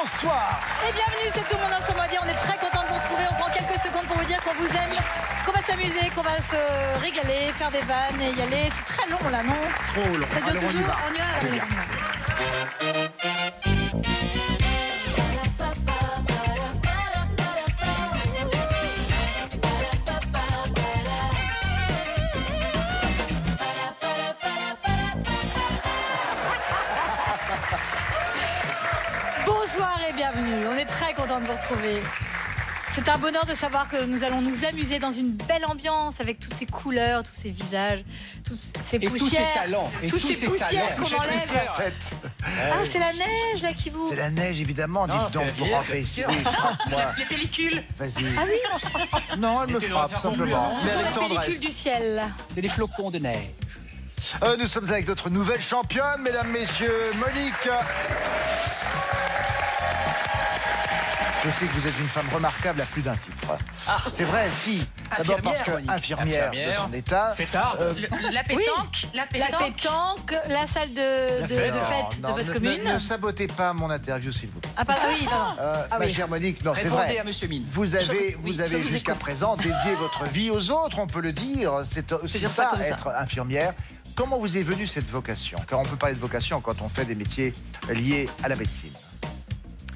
bonsoir. Et bienvenue, c'est Tout le monde ensemble. On est très content de vous retrouver. On prend quelques secondes pour vous dire qu'on vous aime, qu'on va s'amuser, qu'on va se régaler, faire des vannes et y aller. C'est très long là, non? Trop long. Ça dure Allez, on y toujours. va. On y va, Allez, allez, viens. on y va. Bonsoir et bienvenue. On est très content de vous retrouver. C'est un bonheur de savoir que nous allons nous amuser dans une belle ambiance avec toutes ces couleurs, tous ces visages, tous ces Et poussières. tous ces talents. Et tous tous ces ces poussières talents. qu'on enlève. Ah, c'est la neige là qui vous... C'est la neige, évidemment. Non, Dites donc, c'est la pour bière, rentrer c'est ici. sûr. Oui, frappe-moi. Les pellicules. Vas-y. Ah oui, Non, elle me Mettez-le, on va frappe, faire simplement. conclure, ce Mais sont avec les pellicules tendresse. du ciel. C'est des flocons de neige. Nous sommes avec notre nouvelle championne, mesdames, messieurs, Monique. Je sais que vous êtes une femme remarquable à plus d'un titre. C'est vrai, si. D'abord parce que Monique. infirmière de son état. Fêtard. La pétanque, la La pétanque. pétanque, la salle de fête Non, de votre ne commune. sabotez pas mon interview, s'il vous plaît. Ah, pardon, oui, pardon. Ma oui. chère Monique, non, c'est Répondez vrai. à Monsieur Mine. Vous avez je vous jusqu'à écoute. présent dédié votre vie aux autres, on peut le dire. C'est aussi dire ça ça, comme ça. être infirmière. Comment vous est venue cette vocation? Car on peut parler de vocation quand on fait des métiers liés à la médecine.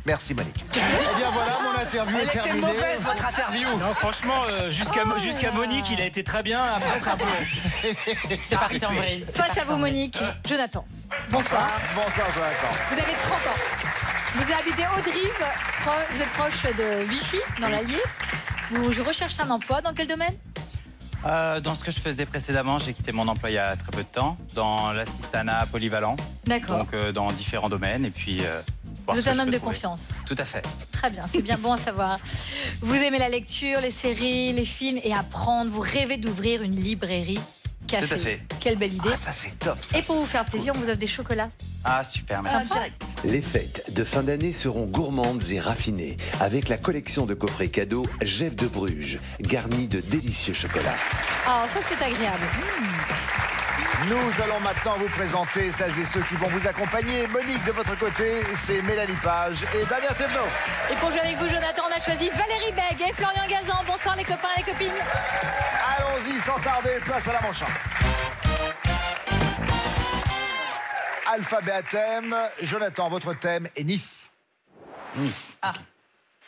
Merci Monique. Eh bien voilà, mon interview est Elle était terminée. mauvaise, votre interview. Non, franchement, jusqu'à Monique, il a été très bien. Après, c'est un peu. C'est parti en vrille. Face à vous, Monique. Jonathan. Bonsoir. Bonsoir Jonathan. Vous avez 30 ans. Vous habitez Haute-Rive. Vous êtes proche de Vichy, dans l'Allier. Vous recherchez un emploi. Dans quel domaine? Dans ce que je faisais précédemment, j'ai quitté mon emploi il y a très peu de temps, dans l'assistanat polyvalent, D'accord. donc dans différents domaines, et puis... voir Vous ce êtes que un je homme peux de trouver. confiance. Tout à fait. Très bien, c'est bien bon à savoir. Vous aimez la lecture, les séries, les films et apprendre. Vous rêvez d'ouvrir une librairie café. Tout à fait. Quelle belle idée. Ah, ça c'est top. Ça, Et pour ça, vous c'est faire cool. plaisir, on vous offre des chocolats. Ah, super, merci. Les fêtes de fin d'année seront gourmandes et raffinées avec la collection de coffrets cadeaux Jeff de Bruges, garnis de délicieux chocolats. Ah, ça c'est agréable. Nous allons maintenant vous présenter celles et ceux qui vont vous accompagner. Monique, de votre côté, c'est Mélanie Page et Damien Thévenot. Et pour jouer avec vous, Jonathan, on a choisi Valérie Bègue et Florian Gazan. Bonsoir les copains et les copines. Allons-y sans tarder, place à la manche. Alphabet à thème. Jonathan, votre thème est Nice. Nice.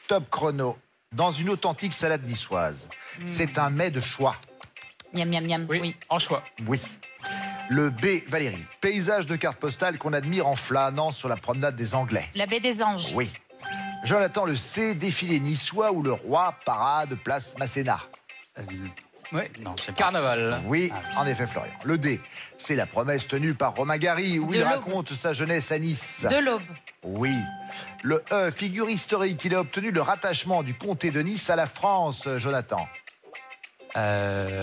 Top chrono. Dans une authentique salade niçoise. C'est un mets de choix. Miam, miam, miam. Oui, Oui. en choix. Oui. Le B, Valérie. Paysage de carte postale qu'on admire en flânant sur la promenade des Anglais. La baie des anges. Oui. Jonathan, le C, défilé niçois où le roi parade place Masséna. Ouais, non, je sais pas. Carnaval. Oui, en effet, Florian. Le D, c'est la promesse tenue par Romain Gary où De il l'aube. raconte sa jeunesse à Nice. De l'aube. Oui. Le E, figure historique, il a obtenu le rattachement du comté de Nice à la France, Jonathan.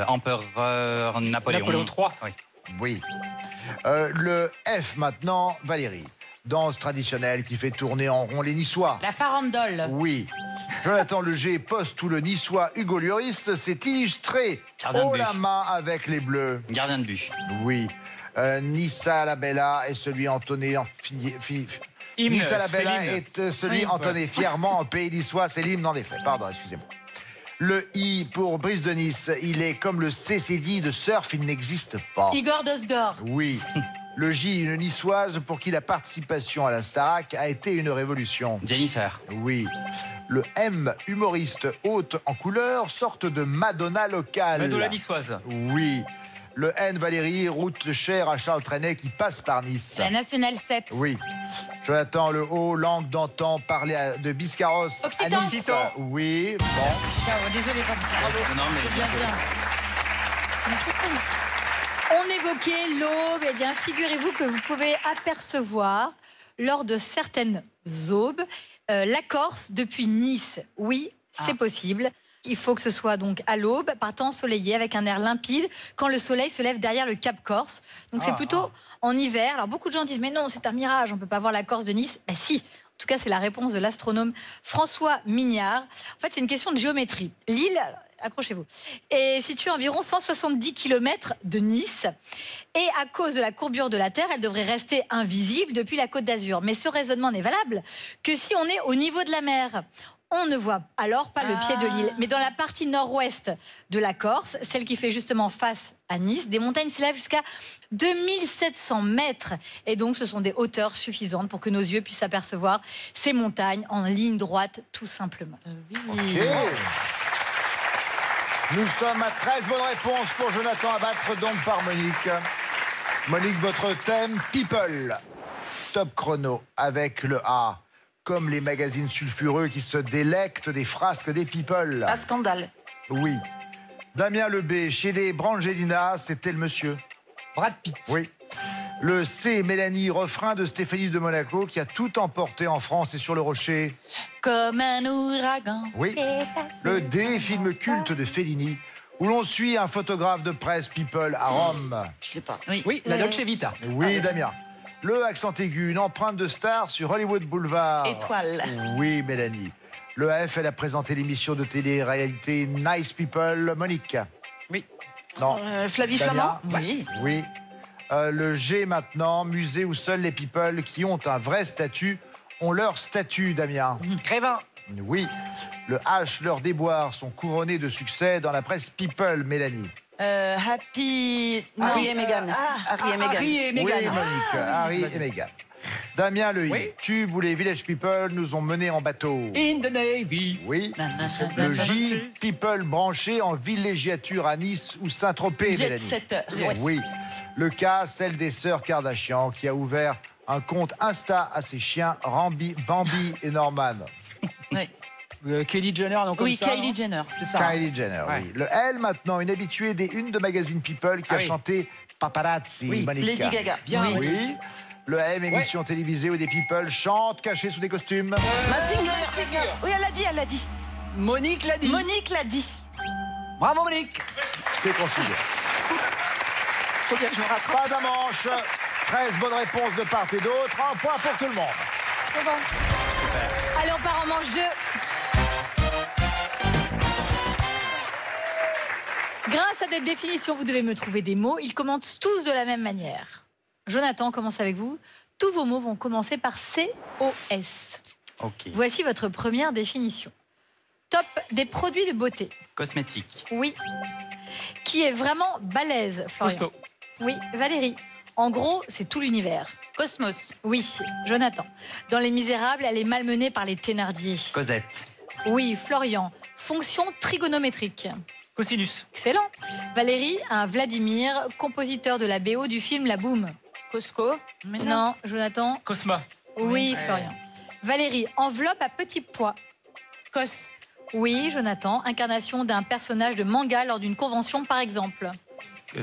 Empereur Napoléon. Napoléon III. Oui. Oui. Le F maintenant, Valérie. Danse traditionnelle qui fait tourner en rond les Niçois. La farandole. Oui. Jonathan, le G, poste où le Niçois Hugo Lloris s'est illustré Gardien de haut but. la main avec les Bleus. Gardien de but. Oui. Nissa la Bella est celui entonné en Hymne, Nissa la c'est Bella l'hymne. est celui Oui. entonné fièrement en pays niçois, c'est l'hymne en effet. Pardon, excusez-moi. Le I pour Brice de Nice, il est comme le CCD de surf, il n'existe pas. Igor Dosgor. Oui. Le J, une niçoise pour qui la participation à la Starac a été une révolution. Jennifer. Oui. Le M, humoriste haute en couleur, sorte de Madonna locale. Madola niçoise. Oui. Le N, Valérie, route chère à Charles Trenet qui passe par Nice. La nationale 7. Oui. Jonathan, le haut, langue d'antan, parler de Biscarros à Occitan. Nice. Occitan. Oui. Bon. Désolé, pas Non, mais bien, bien. On évoquait l'aube. Eh bien, figurez-vous que vous pouvez apercevoir lors de certaines aubes la Corse depuis Nice. Oui, c'est possible. Il faut que ce soit donc à l'aube, par temps ensoleillé, avec un air limpide, quand le soleil se lève derrière le Cap Corse. Donc c'est plutôt en hiver. Alors beaucoup de gens disent mais non, c'est un mirage, on ne peut pas voir la Corse de Nice. Ben si, en tout cas c'est la réponse de l'astronome François Mignard. En fait c'est une question de géométrie. L'île, accrochez-vous, est située à environ 170 km de Nice. Et à cause de la courbure de la Terre, elle devrait rester invisible depuis la Côte d'Azur. Mais ce raisonnement n'est valable que si on est au niveau de la mer. On ne voit alors pas le pied de l'île. Mais dans la partie nord-ouest de la Corse, celle qui fait justement face à Nice, des montagnes s'élèvent jusqu'à 2700 mètres. Et donc, ce sont des hauteurs suffisantes pour que nos yeux puissent apercevoir ces montagnes en ligne droite, tout simplement. Ok. Nous sommes à 13 bonnes réponses pour Jonathan, à battre donc par Monique. Monique, votre thème, People. Top chrono avec le A. Comme les magazines sulfureux qui se délectent des frasques des people. Un scandale. Oui. Damien Le B, chez les Brangelina, c'était le monsieur. Brad Pitt. Oui. Le C, Mélanie, refrain de Stéphanie de Monaco, qui a tout emporté en France et sur le rocher. Comme un ouragan. Oui. Le D, film culte de Fellini, où l'on suit un photographe de presse people à Rome. Je l'ai pas. Oui, la Dolce Vita. Oui, Damien. Le accent aigu, une empreinte de star sur Hollywood Boulevard. Étoile. Oui, Mélanie. Le F, elle a présenté l'émission de télé-réalité Nice People. Monique. Oui. Non. Flavie Damien. Flamand. Oui. Oui. Le G maintenant, musée où seuls les people qui ont un vrai statut ont leur statut, Damien. Grévin. Oui. Le H, leurs déboires sont couronnés de succès dans la presse people, Mélanie. Happy. Harry et Meghan. Harry et Meghan. Harry et Meghan. Oui, Monique. Harry et Meghan. Damien Le I, Oui. tube où les village people nous ont menés en bateau. In the Navy. Oui. Le J, people branchés en villégiature à Nice ou Saint-Tropez, Jet Mélanie. setter. Oui. Le K, celle des sœurs Kardashian qui a ouvert un compte Insta à ses chiens Bambi et Norman. Oui. Kylie Jenner, non comme Oui, ça, Kylie non Jenner. C'est ça. Kylie Jenner, Ouais. oui. Le L maintenant, une habituée des unes de magazine People qui Ah a oui. chanté Paparazzi, Oui. Monique. Lady Gaga. Bien, Oui. oui. Le M, émission télévisée où des people chantent cachés sous des costumes. Massinger. Oui, elle l'a dit, elle l'a dit. Monique l'a dit. Monique l'a dit. Bravo Monique. C'est considéré. Faut bien que je me rattrape. Pas d'un manche. 13 bonnes réponses de part et d'autre. Un point pour tout le monde. C'est bon. Allez, on part en manche 2. Grâce à cette définition, vous devez me trouver des mots. Ils commencent tous de la même manière. Jonathan, on commence avec vous. Tous vos mots vont commencer par COS. Ok. Voici votre première définition. Top des produits de beauté. Cosmétique. Oui. Qui est vraiment balèze, Florian. Costaud. Oui, Valérie. En gros, c'est tout l'univers. Cosmos. Oui, Jonathan. Dans Les Misérables, elle est malmenée par les Thénardier. Cosette. Oui, Florian. Fonction trigonométrique. Cosinus. Excellent. Valérie, un Vladimir, compositeur de la BO du film La Boum. Cosco. Non, Jonathan. Cosma. Oui, Florian. Valérie, enveloppe à petits pois. Cos. Oui, Jonathan. Incarnation d'un personnage de manga lors d'une convention, par exemple.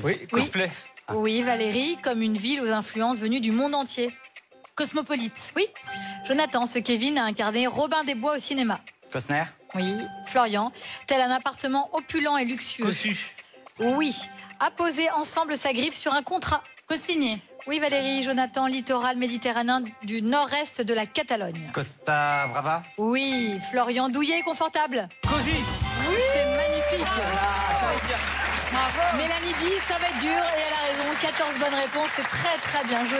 Oui, cosplay. Oui, Valérie, comme une ville aux influences venues du monde entier. Cosmopolite. Oui. Jonathan, ce Kevin a incarné Robin des Bois au cinéma. Cosner. Oui. Florian, tel un appartement opulent et luxueux. Cossu. Oui. Apposer ensemble sa griffe sur un contrat. Cosigné. Oui, Valérie, Jonathan, littoral méditerranéen du nord-est de la Catalogne. Costa Brava. Oui. Florian, douillet et confortable. Cosy. Oui, c'est magnifique. Ça va bien. Bravo. Mélanie dit, ça va être dur et elle a raison. 14 bonnes réponses, c'est très très bien joué.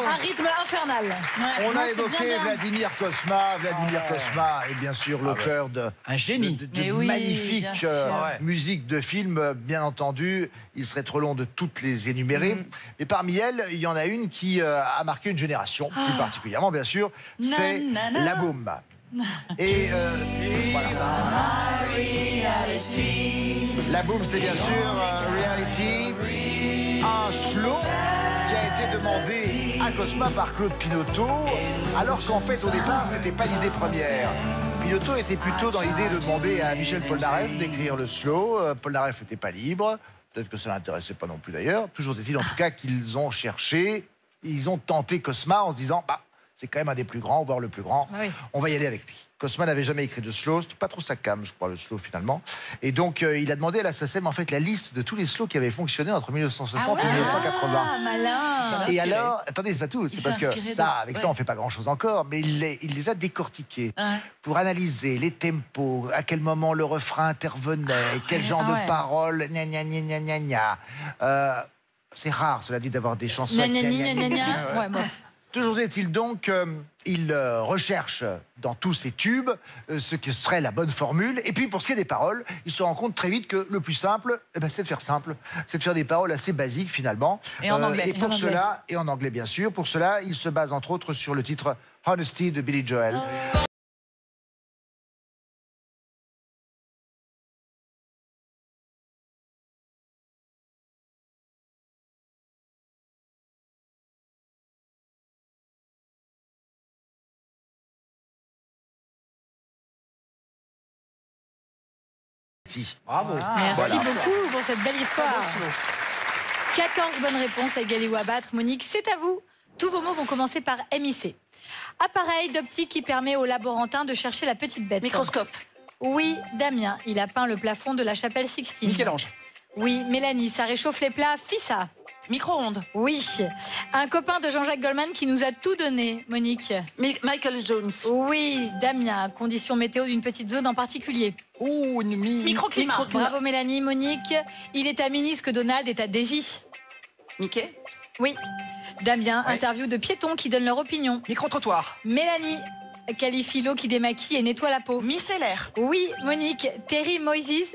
Un rythme infernal. Ouais, On non, a c'est évoqué bien, bien. Vladimir Cosma. Vladimir Cosma est bien sûr l'auteur de Un génie. de Mais oui, magnifiques bien sûr. Ouais. musiques de films, bien entendu. Il serait trop long de toutes les énumérer. Mais parmi elles, il y en a une qui a marqué une génération, plus particulièrement, bien sûr. C'est Na, na, na. La Boum. Et voilà. La Boum, c'est bien sûr Reality, un slow qui a été demandé à Cosma par Claude Pinoteau, alors qu'en fait, au départ, c'était pas l'idée première. Pinoteau était plutôt dans l'idée de demander à Michel Polnareff d'écrire le slow. Polnareff n'était pas libre. Peut-être que ça l'intéressait pas non plus d'ailleurs. Toujours est-il en tout cas qu'ils ont cherché, ils ont tenté Cosma en se disant, bah, C'est quand même un des plus grands, voire le plus grand. Ah oui. On va y aller avec lui. Cosma n'avait jamais écrit de slow, c'était pas trop sa came, je crois, le slow finalement. Et donc, il a demandé à la SACEM en fait la liste de tous les slows qui avaient fonctionné entre 1960 et 1980. Ah, malin. Et alors, attendez, c'est pas tout, c'est s'est parce que inspiré ça, d'eux. avec ça, on fait pas grand-chose encore, mais il les a décortiqués pour analyser les tempos, à quel moment le refrain intervenait, quel genre de paroles, gna gna gna gna gna gna. C'est rare, cela dit, d'avoir des chansons. Gna avec gna gna gna gna gna gna. gna. Ouais, bon. Toujours est-il donc, il recherche dans tous ces tubes ce que serait la bonne formule. Et puis pour ce qui est des paroles, il se rend compte très vite que le plus simple, c'est de faire simple. C'est de faire des paroles assez basiques finalement. Et en anglais. Et pour cela, et en anglais bien sûr, pour cela, il se base entre autres sur le titre Honesty de Billy Joel. Bravo. Merci Voilà. beaucoup pour cette belle histoire. 14 bonnes réponses à égaler ou à battre. Monique, c'est à vous. Tous vos mots vont commencer par MIC. Appareil d'optique qui permet aux laborantins de chercher la petite bête. Microscope. Oui, Damien, il a peint le plafond de la chapelle Sixtine. Michel-Ange. Oui, Mélanie, ça réchauffe les plats. Fissa. Micro-ondes. Oui. Un copain de Jean-Jacques Goldman qui nous a tout donné, Monique. Michael Jones. Oui, Damien, condition météo d'une petite zone en particulier. Ouh, une Microclimat. Bravo Mélanie, Monique. Il est à Minis que Donald est à Daisy. Mickey. Oui. Damien, Ouais. interview de piétons qui donnent leur opinion. Micro-trottoir. Mélanie, qualifie l'eau qui démaquille et nettoie la peau. Micellaire. Oui, Monique. Terry Moïse,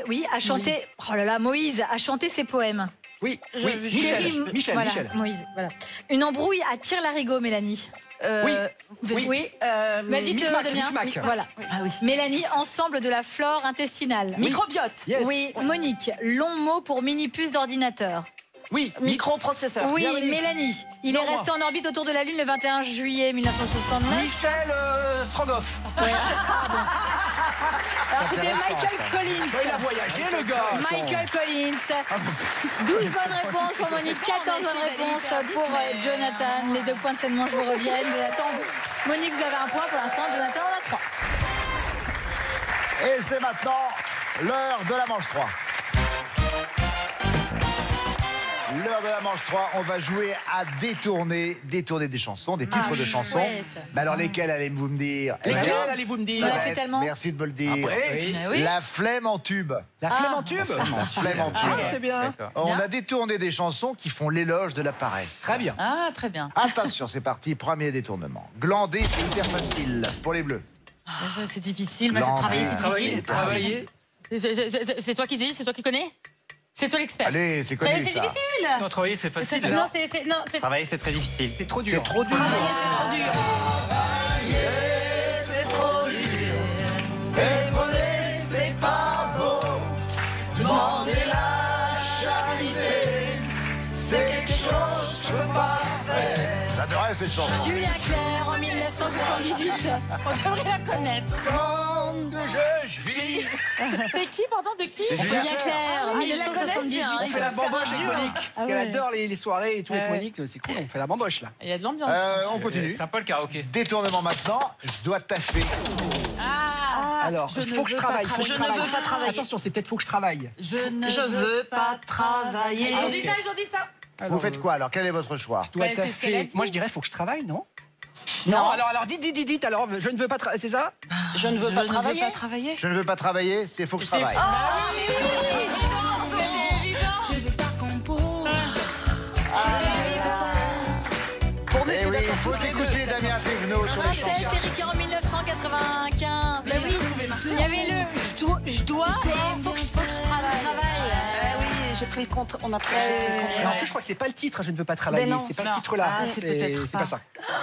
oui, a chanté. Oh là là, Moïse a chanté ses poèmes. Oui, Je- oui. Terry- Michel. voilà, Moïse, voilà. Une embrouille attire l'arigot, Mélanie. Oui. Oui. Vas-y, Micmac, Damien. Micmac. Voilà. Ah oui. Mélanie, ensemble de la flore intestinale. Microbiote. Yes. Oui, Monique, long mot pour mini-puce d'ordinateur. Oui. Microprocesseur. Oui, Bienvenue. Mélanie, il est Non, moi. resté en orbite autour de la Lune le 21 juillet 1969. Michel Strogoff. Alors c'était Michael Collins. Il a voyagé, le gars. Michael Collins. 12 bonnes réponses pour Monique, 14 bonnes réponses pour Jonathan. Les 2 points de cette manche vous reviennent. Mais attends, Monique, vous avez un point pour l'instant, Jonathan en a 3. Et c'est maintenant l'heure de la manche 3. L'heure de la manche 3, on va jouer à détourner des chansons, des titres de chansons. chouette. Mais alors lesquels allez-vous me dire? Eh Lesquels bien, allez-vous me ça dire l'a va fait être- tellement. Merci de me le dire. Oui. Ah oui. La flemme en tube. La flemme en tube. La flemme en tube. Ah, c'est bien. D'accord. On a détourné des chansons qui font l'éloge de la paresse. Très bien. Ah, très bien. Attention, c'est parti, premier détournement. Glander, c'est hyper facile pour les bleus. C'est difficile, moi, Glander. travailler, c'est difficile. Travailler. C'est toi qui dis, c'est toi qui connais. C'est toi l'expert. Allez, c'est Ça y est, connu c'est ça. difficile. Non, travailler, c'est facile. Non, c'est Travailler, c'est très difficile. C'est trop dur. C'est trop dur. Travailler, c'est trop dur. C'est trop dur. Et voler, c'est pas beau. Demander la charité, c'est quelque chose que je peux pas faire. J'adorais cette chanson. Julien Clerc en 1978. On devrait la connaître. Je vis. C'est qui, pardon, de qui Julien Clerc, Ah, ils la connaissent 1978. bien, On fait la bamboche avec Monique. Ah Parce qu'elle ouais. adore les soirées et tout avec Ouais. Monique. C'est cool, on fait la bamboche là. Il y a de l'ambiance. On continue. Sympa le karaoké. Détournement maintenant, je dois taffer. Alors, je ne faut que je veux pas travaille. Faut que je je ne travaille. veux pas travailler. Attention, c'est peut-être faut que je travaille. Je veux pas travailler. Ils ont dit ça, ils ont dit ça. Vous faites quoi alors? Quel est votre choix? Je dois Ouais, c'est ce qu'elle a taffer. dit. Moi, je dirais faut que je travaille, non? Non. Alors, dites. Alors, je ne veux pas travailler. C'est ça? Je ne veux pas travailler. Je ne veux pas travailler, c'est faut que je travaille. Pour nous, Eh t'es oui, il d'accord faut toutes les deux. écouter Damien Thévenot sur les Marcel chansons. Féricault en 1995. Ben oui, il y avait le je dois et faut que je travaille. Ah oui, j'ai pris le contre. On a pris le Et en contre. plus, je crois que c'est pas le titre, je ne veux pas travailler. non, C'est pas non. ce titre-là. Ah, c'est peut-être C'est pas ça.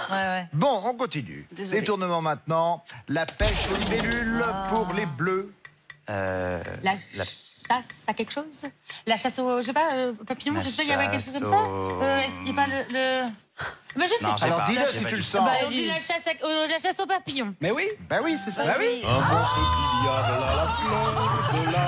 Ouais, ouais. Bon, on continue. Désolé. Détournement maintenant. La pêche aux libellules pour les bleus. La chasse à quelque chose? La chasse au, je sais pas, papillon, je sais pas, il y avait quelque chose comme ça? Est-ce qu'il n'y a pas le... Mais je sais Non, pas. Alors dis-le si tu le sens. On dit la chasse au papillon. Mais oui. Ben oui, c'est ça. Bah oui. Un bon petit diable à la fleur de la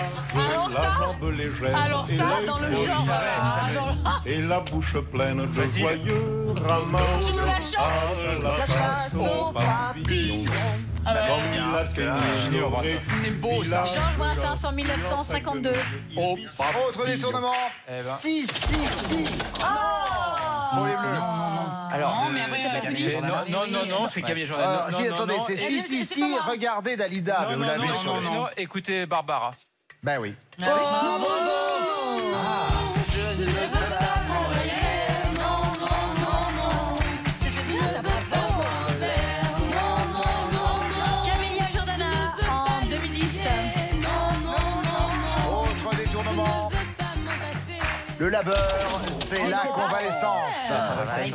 la jambe légère. Alors ça, dans le genre... Et la bouche pleine de Facile. joyeux rameaux. Tu nous la chantes. La chasse au papillon. Comme il a cueilli aurait pu C'est beau, ça. village. Georges Brassens en 1952. Oh, Autre détournement. Eh ben. Si. Pour les bleus. Alors, Non, mais après, non, c'est Camille Jordan. Ah, Non, si, non, attendez, non, c'est et- si, regardez Dalida, mais vous l'avez sur le... non, écoutez Barbara. Ben oui. Camélia Jordana en 2010. Autre détournement. Le labeur, c'est la convalescence.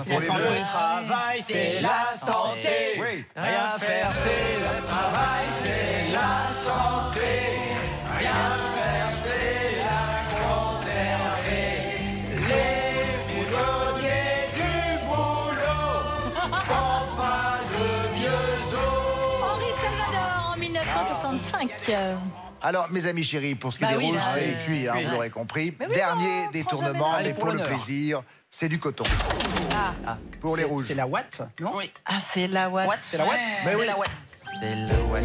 Pour les bleus. Travail, c'est la santé. Oui. Rien faire, c'est le travail, c'est la santé. Rien faire, c'est la conserver. Les prisonniers du boulot font pas de vieux os. Henri Salvador en 1965. Alors, mes amis chéris, pour ce qui est Bah des oui, rouges, là, c'est oui. cuit, hein, vous l'aurez compris. Dernier détournement, Allez, mais pour pour le l'honneur. plaisir, c'est du coton. Pour les rouges. C'est la Watt, non? Oui. Ah, c'est la Watt. C'est la Watt. Mais oui. C'est la Watt. C'est le ouais.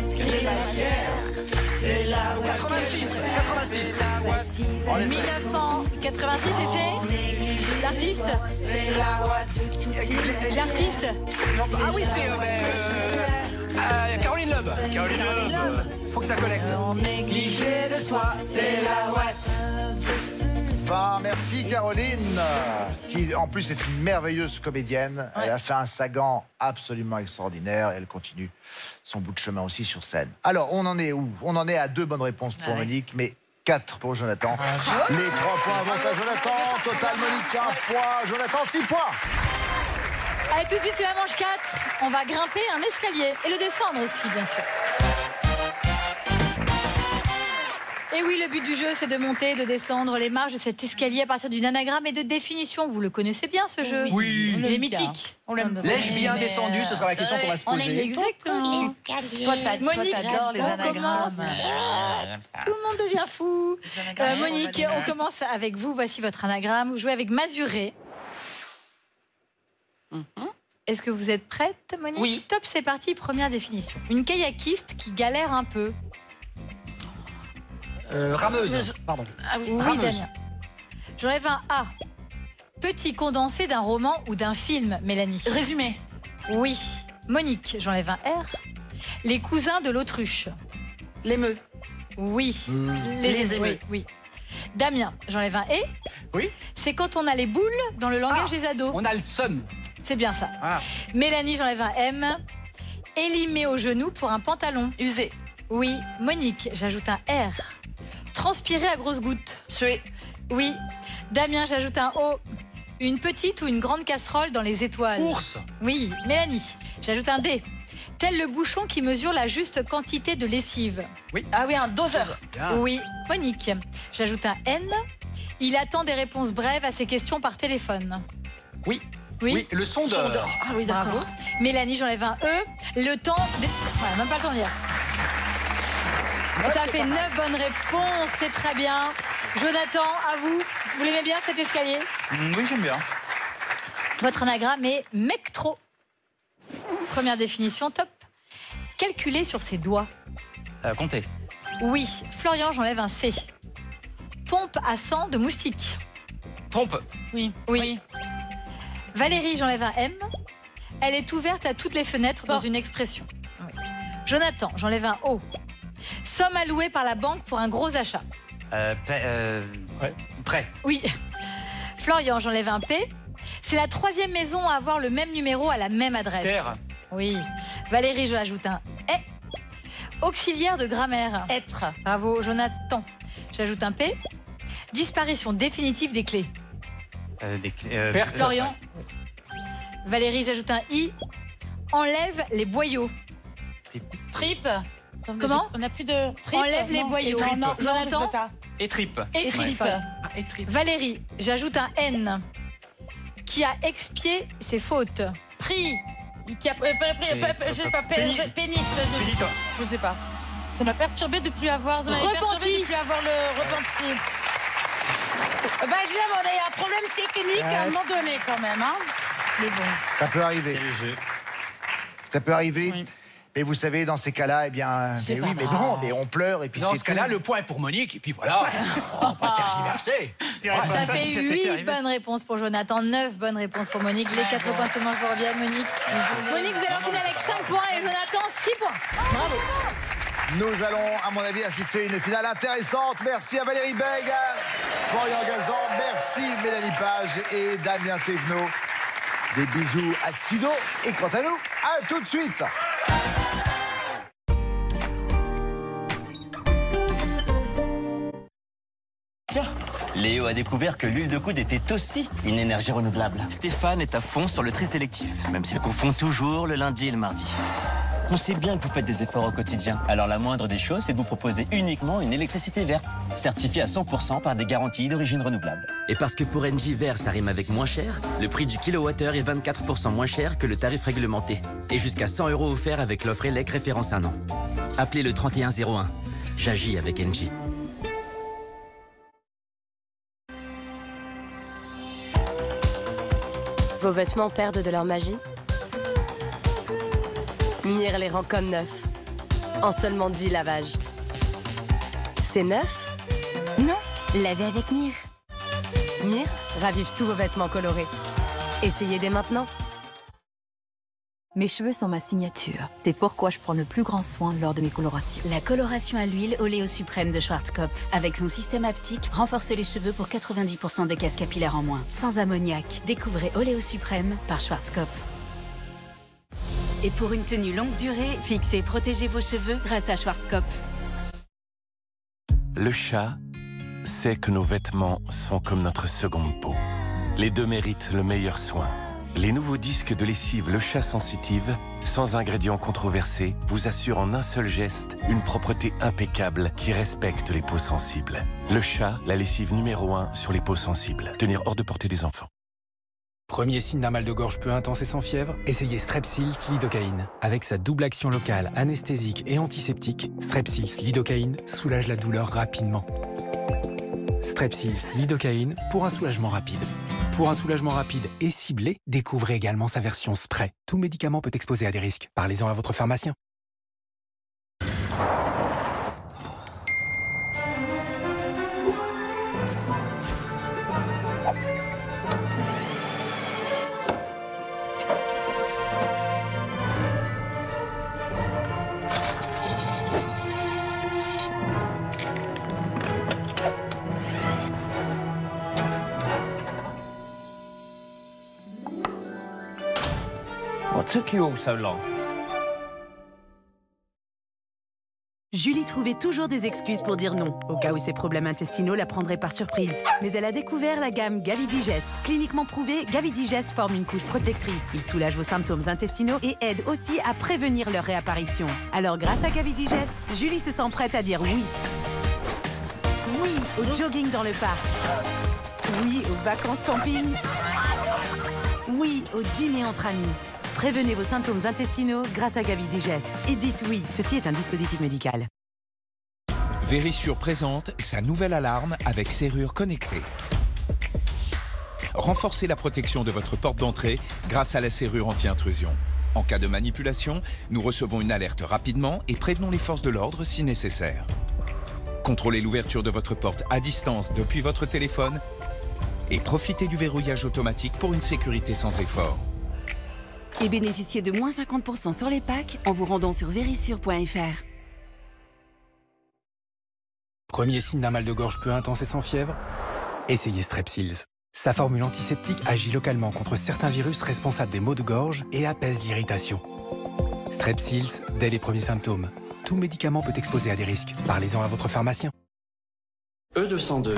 1986 et c'est l'artiste. L'artiste. Ah oui, c'est Caroline Loeb. Faut que ça collecte. Négligé de soi, c'est la Watt. Enfin, merci Caroline, qui en plus est une merveilleuse comédienne. Elle a fait un Sagan absolument extraordinaire. Elle continue son bout de chemin aussi sur scène. Alors, on en est où? On en est à 2 bonnes réponses pour Monique, mais 4 pour Jonathan. Les 3 points vont à Jonathan. Total, Monique, 1 point. Jonathan, 6 points. Allez, tout de suite, c'est la manche 4. On va grimper un escalier et le descendre aussi, bien sûr. Et oui, le but du jeu, c'est de monter et de descendre les marches de cet escalier à partir d'une anagramme et de définition. Vous le connaissez bien, ce jeu? Oui. Il est mythique. On l'aime. L'ai-je bien descendu? Ce sera la question qu'on va se On est poser. exactement. Toi, Monique, t'adores les on anagrammes. Tout le monde devient fou. Les anagrammes, Monique, on commence avec vous. Voici votre anagramme. Vous jouez avec Mazuré. Est-ce que vous êtes prête, Monique? Oui. Top, c'est parti. Première définition. Une kayakiste qui galère un peu. Rameuse. Pardon. Ah oui. Oui, Rameuse. Damien. J'enlève un A. Petit condensé d'un roman ou d'un film, Mélanie. Résumé. Oui. Monique, j'enlève un R. Les cousins de l'autruche. L'émeu. Oui. Les émeus. Oui. Damien, j'enlève un E. Oui. C'est quand on a les boules dans le langage des ados. On a le seum. C'est bien ça. Voilà. Mélanie, j'enlève un M. Élimé au genou pour un pantalon. Usé. Oui. Monique, j'ajoute un R. Transpirer à grosses gouttes. Sué. Oui. Damien, j'ajoute un O. Une petite ou une grande casserole dans les étoiles. Ours. Oui. Mélanie, j'ajoute un D. Tel le bouchon qui mesure la juste quantité de lessive. Ah oui, un doseur. Bien. Oui. Monique, j'ajoute un N. Il attend des réponses brèves à ses questions par téléphone. Oui. Oui. Oui, le sondeur. Ah oui, Bravo. d'accord. Mélanie, j'enlève un E. Le temps... Voilà, même pas le temps de lire. Ça fait 9 bonnes réponses, c'est très bien. Jonathan, à vous. Vous l'aimez bien cet escalier? Oui, j'aime bien. Votre anagramme est mec trop. Première définition, top. Calculer sur ses doigts. Comptez. Oui. Florian, j'enlève un C. Pompe à sang de moustique. Trompe. Oui. Valérie, j'enlève un M. Elle est ouverte à toutes les fenêtres dans une expression. Oui. Jonathan, j'enlève un O. Somme allouée par la banque pour un gros achat. Prêt. Oui. Florian, j'enlève un P. C'est la 3e maison à avoir le même numéro à la même adresse. Terre. Oui. Valérie, je ajoute un E. Auxiliaire de grammaire. Être. Bravo, Jonathan. J'ajoute un P. Disparition définitive des clés. Perte. Florian. Valérie, j'ajoute un I. Enlève les boyaux. Tripe. Comment? On n'a plus de tripe. Enlève les Non. boyaux. Non, non, Jonathan. c'est pas ça. Et trip. Et trip. Valérie, j'ajoute un N. Qui a expié ses fautes. Pris. Qui a, je sais pas, pénible. Je sais pas. Ça m'a perturbé de plus avoir. Ça m'a perturbé de plus avoir le repenti. Bah, disons, on a eu un problème technique à un moment donné, quand même. Hein. Mais bon. Ça peut arriver. C'est le jeu. Ça peut arriver. Oui. Et vous savez, dans ces cas-là, eh bien, mais oui, mais bon, mais on pleure et puis Dans c'est ce cas-là, tout. le point est pour Monique, et puis voilà. On va pas tergiverser. Ça fait 8 bonnes réponses pour Jonathan, 9 bonnes réponses pour Monique. Les 4 points tout le monde vous reviennent, Monique. Monique, vous allez en finale avec 5 points et Jonathan, 6 points. Bravo. Nous allons, à mon avis, assister à une finale intéressante. Merci à Valérie Beg, Florian Gazan, merci Mélanie Page et Damien Thévenot. Des bisous à Sido. Et quant à nous, à tout de suite. Tiens, Léo a découvert que l'huile de coude était aussi une énergie renouvelable. Stéphane est à fond sur le tri sélectif, même s'il confond toujours le lundi et le mardi. On sait bien que vous faites des efforts au quotidien. Alors la moindre des choses, c'est de vous proposer uniquement une électricité verte, certifiée à 100% par des garanties d'origine renouvelable. Et parce que pour Engie vert, ça rime avec moins cher, le prix du kilowattheure est 24% moins cher que le tarif réglementé. Et jusqu'à 100 € offerts avec l'offre ELEC référence 1 an. Appelez le 3101. J'agis avec Engie. Vos vêtements perdent de leur magie? Mire les rend comme neufs. En seulement 10 lavages. C'est neuf? Non, lavez avec Mire. Mire ravive tous vos vêtements colorés. Essayez dès maintenant. Mes cheveux sont ma signature. C'est pourquoi je prends le plus grand soin lors de mes colorations. La coloration à l'huile Oléo Suprême de Schwarzkopf. Avec son système haptique, renforcez les cheveux pour 90% de casse capillaire en moins. Sans ammoniac. Découvrez Oléo Suprême par Schwarzkopf. Et pour une tenue longue durée, fixez et protégez vos cheveux grâce à Schwarzkopf. Le chat sait que nos vêtements sont comme notre seconde peau. Les deux méritent le meilleur soin. Les nouveaux disques de lessive Le Chat Sensitive, sans ingrédients controversés, vous assurent en un seul geste une propreté impeccable qui respecte les peaux sensibles. Le Chat, la lessive numéro 1 sur les peaux sensibles. Tenir hors de portée des enfants. Premier signe d'un mal de gorge peu intense et sans fièvre, essayez Strepsils Lidocaïne. Avec sa double action locale, anesthésique et antiseptique, Strepsils Lidocaïne soulage la douleur rapidement. Strepsils Lidocaïne pour un soulagement rapide. Pour un soulagement rapide et ciblé, découvrez également sa version spray. Tout médicament peut exposer à des risques. Parlez-en à votre pharmacien. What took you all so long? Julie trouvait toujours des excuses pour dire non, au cas où ses problèmes intestinaux la prendraient par surprise. Mais elle a découvert la gamme Gavidigest. Cliniquement prouvé, Gavidigest forme une couche protectrice. Il soulage vos symptômes intestinaux et aide aussi à prévenir leur réapparition. Alors grâce à Gavidigest, Julie se sent prête à dire oui. Oui au jogging dans le parc. Oui aux vacances camping. Oui au dîner entre amis. Prévenez vos symptômes intestinaux grâce à Gavidigest. Et dites oui, ceci est un dispositif médical. Vérissure présente sa nouvelle alarme avec serrure connectée. Renforcez la protection de votre porte d'entrée grâce à la serrure anti-intrusion. En cas de manipulation, nous recevons une alerte rapidement et prévenons les forces de l'ordre si nécessaire. Contrôlez l'ouverture de votre porte à distance depuis votre téléphone et profitez du verrouillage automatique pour une sécurité sans effort. Et bénéficiez de moins 50% sur les packs en vous rendant sur vérissure.fr. Premier signe d'un mal de gorge peu intense et sans fièvre, essayez Strepsils. Sa formule antiseptique agit localement contre certains virus responsables des maux de gorge et apaise l'irritation. Strepsils dès les premiers symptômes. Tout médicament peut exposer à des risques. Parlez-en à votre pharmacien. E202.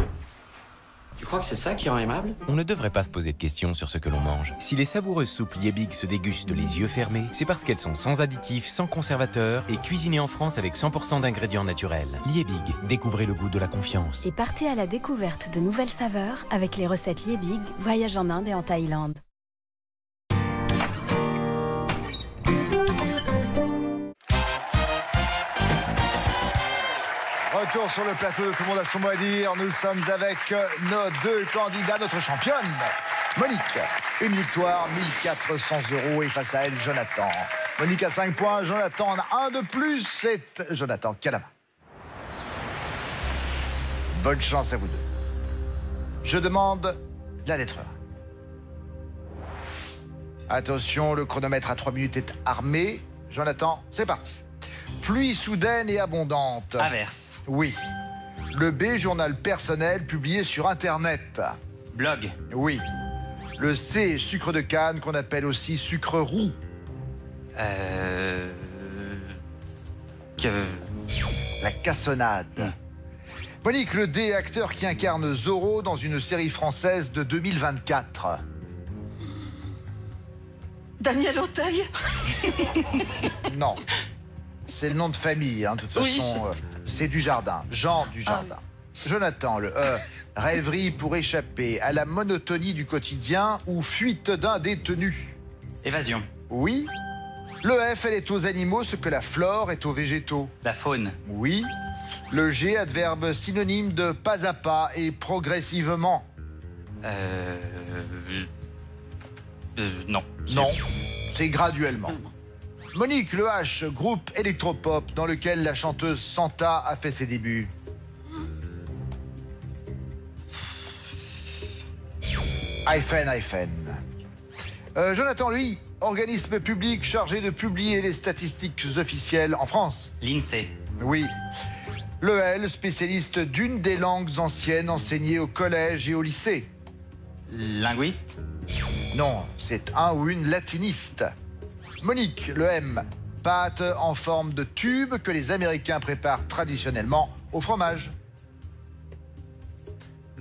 Tu crois que c'est ça qui rend aimable? On ne devrait pas se poser de questions sur ce que l'on mange. Si les savoureuses soupes Liebig se dégustent les yeux fermés, c'est parce qu'elles sont sans additifs, sans conservateurs et cuisinées en France avec 100% d'ingrédients naturels. Liebig, découvrez le goût de la confiance. Et partez à la découverte de nouvelles saveurs avec les recettes Liebig, voyage en Inde et en Thaïlande. Retour sur le plateau de Tout le monde a son mot à dire. Nous sommes avec nos deux candidats, notre championne, Monique. Une victoire, 1400 € et face à elle, Jonathan. Monique a 5 points, Jonathan en a un de plus. C'est Jonathan qui a la main. Bonne chance à vous deux. Je demande la lettre A. Attention, le chronomètre à 3 minutes est armé. Jonathan, c'est parti. Pluie soudaine et abondante. Averse. Oui. Le B, journal personnel publié sur Internet. Blog. Oui. Le C, sucre de canne qu'on appelle aussi sucre roux. La cassonade. Monique, le D, acteur qui incarne Zorro dans une série française de 2024. Daniel Auteuil. Non. C'est le nom de famille, hein, de toute façon. Oui, c'est Dujardin, Jean Dujardin. Jonathan, le E, rêverie pour échapper à la monotonie du quotidien ou fuite d'un détenu. Évasion. Oui. Le F, elle est aux animaux ce que la flore est aux végétaux. La faune. Oui. Le G, adverbe synonyme de pas à pas et progressivement. Non. Non, c'est graduellement. Monique, le H, groupe électropop dans lequel la chanteuse Santa a fait ses débuts. Hyphen. Jonathan, lui, organisme public chargé de publier les statistiques officielles en France. L'INSEE. Oui. Le L, spécialiste d'une des langues anciennes enseignées au collège et au lycée. Linguiste. Non, c'est un ou une latiniste. Monique, le M, pâte en forme de tube que les Américains préparent traditionnellement au fromage.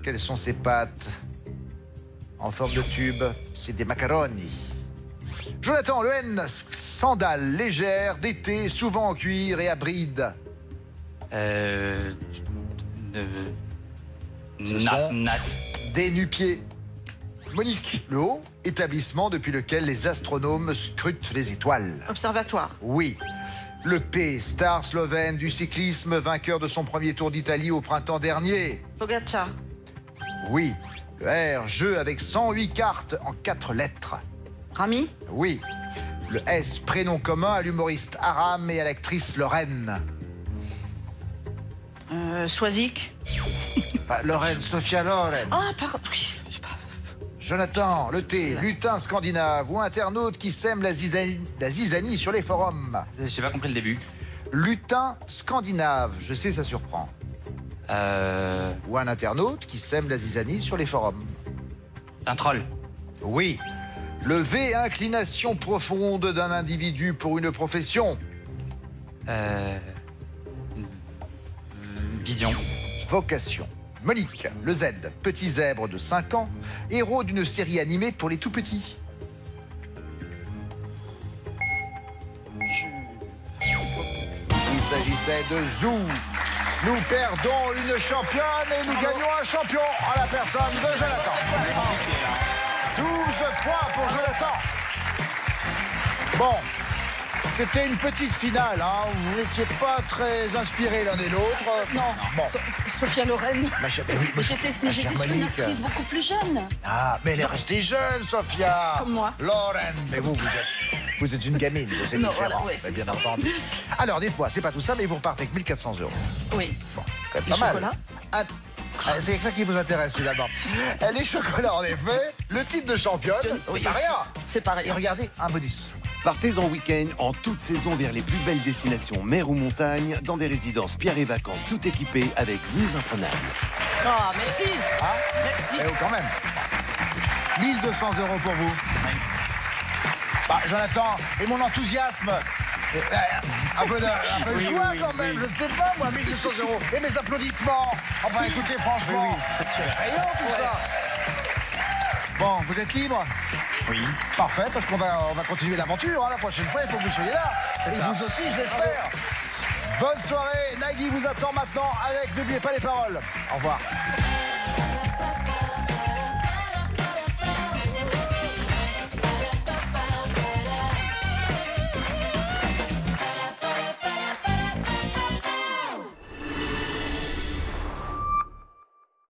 Quelles sont ces pâtes en forme de tube? C'est des macaronis. Jonathan, le N, sandales légères d'été, souvent en cuir et à bride. Nat. Des nu-pieds. Monique, le O, établissement depuis lequel les astronomes scrutent les étoiles. Observatoire. Oui. Le P, star slovène du cyclisme, vainqueur de son premier Tour d'Italie au printemps dernier. Pogacar. Oui. Le R, jeu avec 108 cartes en 4 lettres. Rami. Oui. Le S, prénom commun à l'humoriste Aram et à l'actrice Lorraine. Swazik. Lorraine, Sophia Loren. Ah, pardon. Jonathan, le T, lutin scandinave ou internaute qui sème la zizanie sur les forums. J'ai pas compris le début. Lutin scandinave, je sais, ça surprend. Ou un internaute qui sème la zizanie sur les forums. Un troll. Oui. Le V, inclination profonde d'un individu pour une profession. Vision. Vocation. Monique, le Z, petit zèbre de 5 ans, héros d'une série animée pour les tout-petits. Il s'agissait de Zoo. Nous perdons une championne et nous gagnons un champion à la personne de Jonathan. 12 points pour Jonathan. Bon, c'était une petite finale, hein. Vous n'étiez pas très inspirés l'un et l'autre. Non. Bon. Sophia Loren. Ma chère, Mais j'étais sur une Monique. actrice beaucoup plus jeune. Ah, mais elle est restée jeune, Sophia. Comme moi. Lauren, mais vous êtes une gamine, c'est Non, différent, voilà, ouais, mais c'est bien différent. entendu. Alors, dites-moi, c'est pas tout ça, mais vous repartez avec 1400 €. Oui. Bon, quand même Les pas mal. chocolats. C'est ça qui vous intéresse, finalement. Les chocolats, en effet. Le titre de championne, Oui, c'est pas aussi. rien. C'est pareil. Et regardez, un bonus. Partez en week-end en toute saison vers les plus belles destinations mer ou montagne dans des résidences pierre et vacances tout équipées avec vues imprenables. Ah, merci. Ah, Merci. et quand même. 1200 € pour vous. Bah, Jonathan, et mon enthousiasme, Un peu de joie quand même, je sais pas moi, 1200 euros. Et mes applaudissements. Enfin écoutez, franchement, c'est effrayant tout ça. Bon, vous êtes libre? Oui. Parfait, parce qu'on va continuer l'aventure. Hein. La prochaine fois, il faut que vous soyez là. Et vous aussi, je l'espère. Bonne soirée. Nagui vous attend maintenant avec, n'oubliez pas les paroles. Au revoir.